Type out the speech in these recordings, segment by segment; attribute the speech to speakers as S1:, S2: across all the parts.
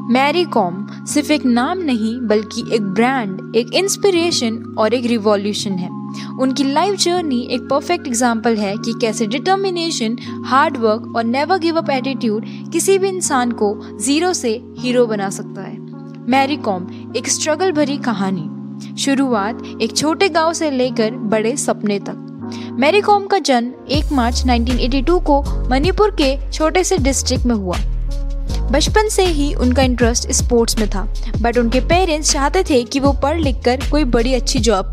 S1: Mary com सिर्फ एक नाम नहीं बल्कि एक ब्रांड, एक इंस्पिरेशन और एक रिवॉल्यूशन है। उनकी लाइफ जर्नी एक परफेक्ट एग्जाम्पल है कि कैसे डिटर्मिनेशन, हार्ड वर्क और नेवर गिव अप एटीट्यूड किसी भी इंसान को जीरो से हीरो बना सकता है। मैरी कॉम एक स्ट्रगल भरी कहानी, शुरुआत एक छोटे गांव से लेकर बड़े सपने तक। मैरी कॉम का जन्म 1 मार्च 1982 को मणिपुर के छोटे से डिस्ट्रिक्ट में हुआ। बचपन से ही उनका इंटरेस्ट स्पोर्ट्स में था, बट उनके पेरेंट्स चाहते थे कि वो पढ़ लिख कर कोई बड़ी अच्छी जॉब,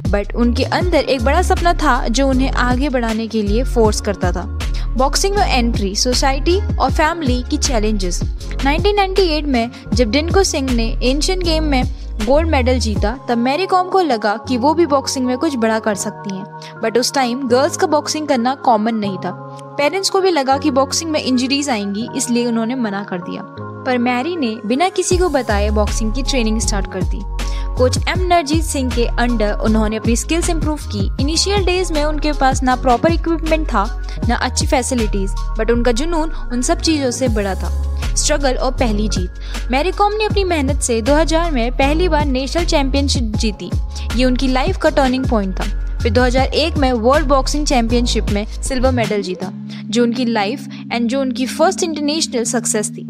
S1: बट उनके अंदर एक बड़ा सपना था जो उन्हें आगे बढ़ाने के लिए फोर्स करता था। बॉक्सिंग में एंट्री, सोसाइटी और फैमिली की चैलेंजेस। 1998 में जब डिंको सिंह ने एशियन गेम में गोल्ड मेडल जीता, तब मैरी कॉम को लगा कि वो भी बॉक्सिंग में कुछ बड़ा कर सकती हैं, बट उस टाइम गर्ल्स का बॉक्सिंग करना कॉमन नहीं था। पेरेंट्स को भी लगा कि बॉक्सिंग में इंजरीज आएंगी, इसलिए उन्होंने मना कर दिया। पर मैरी ने बिना किसी को बताए बॉक्सिंग की ट्रेनिंग स्टार्ट कर दी। कोच एम नरजीत सिंह के अंडर उन्होंने अपनी स्किल्स इंप्रूव की। इनिशियल डेज में उनके पास ना प्रॉपर इक्विपमेंट था, ना अच्छी फैसिलिटीज, बट उनका जुनून उन सब चीजों से बड़ा था। स्ट्रगल और पहली जीत। मैरी कॉम ने अपनी मेहनत से 2000 में पहली बार नेशनल चैंपियनशिप जीती। ये उनकी लाइफ का टर्निंग पॉइंट था। फिर 2001 में वर्ल्ड बॉक्सिंग चैंपियनशिप में सिल्वर मेडल जीता, जो उनकी लाइफ एंड जो उनकी फर्स्ट इंटरनेशनल सक्सेस थी।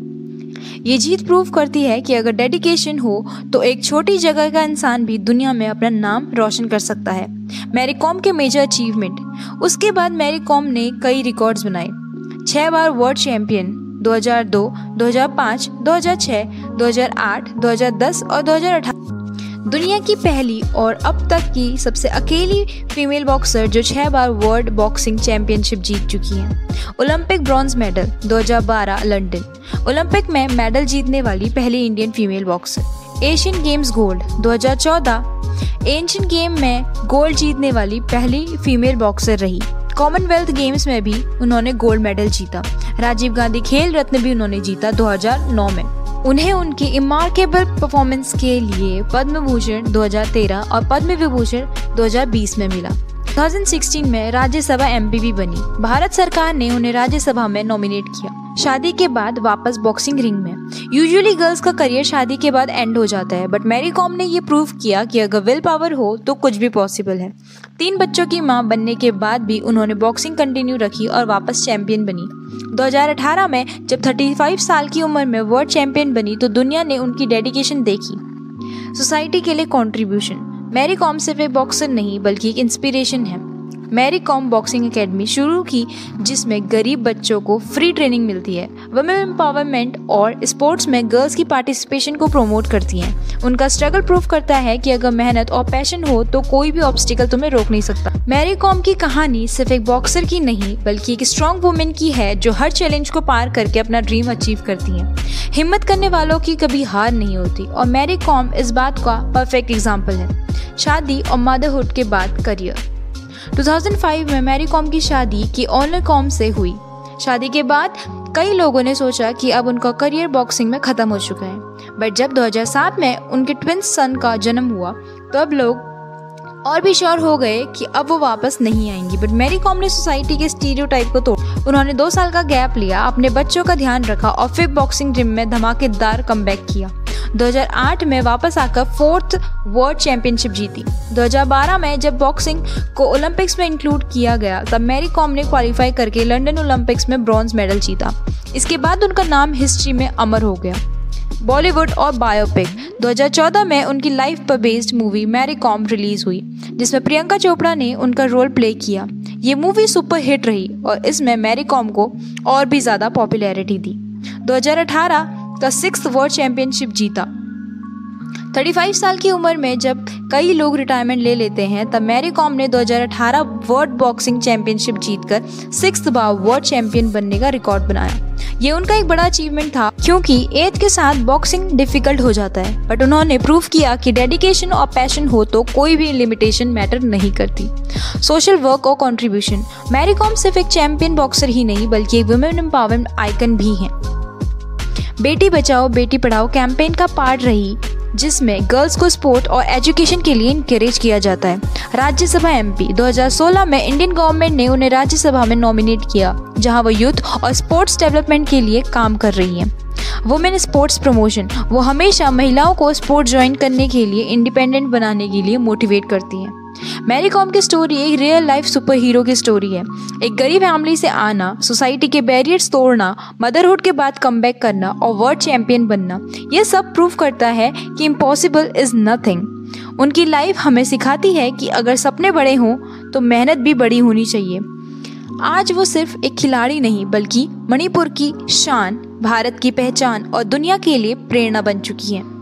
S1: ये जीत प्रूव करती है कि अगर डेडिकेशन हो तो एक छोटी जगह का इंसान भी दुनिया में अपना नाम रोशन कर सकता है। मैरी कॉम के मेजर अचीवमेंट। उसके बाद मैरी कॉम ने कई रिकॉर्ड्स बनाए। 6 बार वर्ल्ड चैंपियन 2002, 2005, 2006, 2008, 2010 और 2018। दुनिया की पहली और अब तक की सबसे अकेली फीमेल बॉक्सर जो 6 बार वर्ल्ड बॉक्सिंग चैंपियनशिप जीत चुकी हैं। Olympic bronze medal 2012 London. Olympic में मेडल जीतने वाली पहली Indian female boxer. Asian games gold 2014। Asian game में गोल्ड जीतने वाली पहली फीमेल बॉक्सर रही। कॉमनवेल्थ गेम्स में भी उन्होंने गोल्ड मेडल जीता। राजीव गांधी खेल रत्न भी उन्होंने जीता 2009 में। उन्हें उनकी इमार्केबल परफॉर्मेंस के लिए पद्म भूषण 2013 और पद्म विभूषण 2020 में मिला। 2016 में राज्यसभा एमपी भी बनी। भारत सरकार ने उन्हें राज्यसभा में नॉमिनेट किया। शादी के बाद वापस बॉक्सिंग रिंग में। यूजुअली गर्ल्स का करियर शादी के बाद एंड हो जाता है, बट मैरी कॉम ने ये प्रूव किया कि अगर विल पावर हो तो कुछ भी पॉसिबल है। 3 बच्चों की मां बनने के बाद भी उन्होंने बॉक्सिंग कंटिन्यू रखी और वापस चैंपियन बनी। 2018 में जब 35 साल की उम्र में वर्ल्ड चैंपियन बनी तो दुनिया ने उनकी डेडिकेशन देखी। सोसाइटी के लिए कंट्रीब्यूशन। मैरी कॉम सिर्फ एक बॉक्सर नहीं बल्कि एक इंस्पिरेशन है। मैरी कॉम बॉक्सिंग एकेडमी शुरू की जिसमें गरीब बच्चों को फ्री ट्रेनिंग मिलती है। वुमेन एम्पावरमेंट और स्पोर्ट्स में गर्ल्स की पार्टिसिपेशन को प्रमोट करती हैं। उनका स्ट्रगल प्रूव करता है कि अगर मेहनत और पैशन हो तो कोई भी ऑब्स्टिकल तुम्हें रोक नहीं सकता। मैरी कॉम की कहानी सिर्फ एक बॉक्सर की नहीं बल्कि एक स्ट्रॉन्ग वुमेन की है जो हर चैलेंज को पार करके अपना ड्रीम अचीव करती हैं। हिम्मत करने वालों की कभी हार नहीं होती और मैरी कॉम इस बात का परफेक्ट एग्जाम्पल है। शादी और मदरहुड के बाद करियर। 2005 में मैरी कॉम की शादी की ऑनर कॉम से हुई। शादी के बाद कई लोगों ने सोचा कि अब उनका करियर बॉक्सिंग में खत्म हो चुका है, बट जब 2007 में उनके ट्विंस सन का जन्म हुआ तो अब लोग और भी श्योर हो गए कि अब वो वापस नहीं आएंगी। बट मैरी कॉम ने सोसाइटी के स्टीरियोटाइप को तोड़ा। उन्होंने 2 साल का गैप लिया, अपने बच्चों का ध्यान रखा और फिर बॉक्सिंग जिम में धमाकेदार कमबैक किया। 2008 में वापस आकर 4th वर्ल्ड चैंपियनशिप जीती। 2012 में जब बॉक्सिंग को ओलंपिक्स में इंक्लूड किया गया तब मैरी कॉम ने क्वालिफाई करके लंदन ओलंपिक्स में ब्रॉन्ज मेडल जीता। इसके बाद उनका नाम हिस्ट्री में अमर हो गया। बॉलीवुड और बायोपिक। 2014 में उनकी लाइफ पर based movie Mary Kom release हुई जिसमें प्रियंका चोपड़ा ने उनका रोल प्ले किया। ये मूवी सुपर हिट रही और इसमें मैरी कॉम को और भी ज़्यादा पॉपुलैरिटी दी। 2018 का 6th वर्ल्ड चैंपियनशिप जीता। 35 साल की उम्र में जब कई लोग रिटायरमेंट ले लेते हैं तब मैरी कॉम ने 2018 वर्ल्ड बॉक्सिंग चैंपियनशिप जीतकर 6th बार वर्ल्ड चैंपियन बनने का रिकॉर्ड बनाया। ये उनका एक बड़ा अचीवमेंट था क्योंकि एज के साथ बॉक्सिंग डिफिकल्ट हो जाता है, बट उन्होंने प्रूव किया कि डेडिकेशन और पैशन हो तो कोई भी लिमिटेशन मैटर नहीं करती। सोशल वर्क और कंट्रीब्यूशन। मैरी कॉम सिर्फ एक चैंपियन बॉक्सर ही नहीं बल्कि एक वुमेन एम्पावरमेंट आइकन भी हैं। बेटी बचाओ बेटी पढ़ाओ कैंपेन का पार्ट रही जिसमें गर्ल्स को स्पोर्ट और एजुकेशन के लिए इनकरेज किया जाता है। राज्यसभा एमपी। 2016 में इंडियन गवर्नमेंट ने उन्हें राज्यसभा में नॉमिनेट किया जहां वो यूथ और स्पोर्ट्स डेवलपमेंट के लिए काम कर रही हैं। वुमेन स्पोर्ट्स प्रमोशन, वो हमेशा महिलाओं को स्पोर्ट ज्वाइन करने के लिए, इंडिपेंडेंट बनाने के लिए मोटिवेट करती हैं। मैरी कॉम की स्टोरी एक रियल लाइफ सुपर हीरो की स्टोरी है। एक गरीब फैमिली से आना, सोसाइटी के बैरियर्स तोड़ना, मदरहुड के बाद कमबैक करना और वर्ल्ड चैंपियन बनना, यह सब प्रूव करता है कि इम्पॉसिबल इज नथिंग। उनकी लाइफ हमें सिखाती है कि अगर सपने बड़े हों तो मेहनत भी बड़ी होनी चाहिए। आज वो सिर्फ एक खिलाड़ी नहीं बल्कि मणिपुर की शान, भारत की पहचान और दुनिया के लिए प्रेरणा बन चुकी हैं।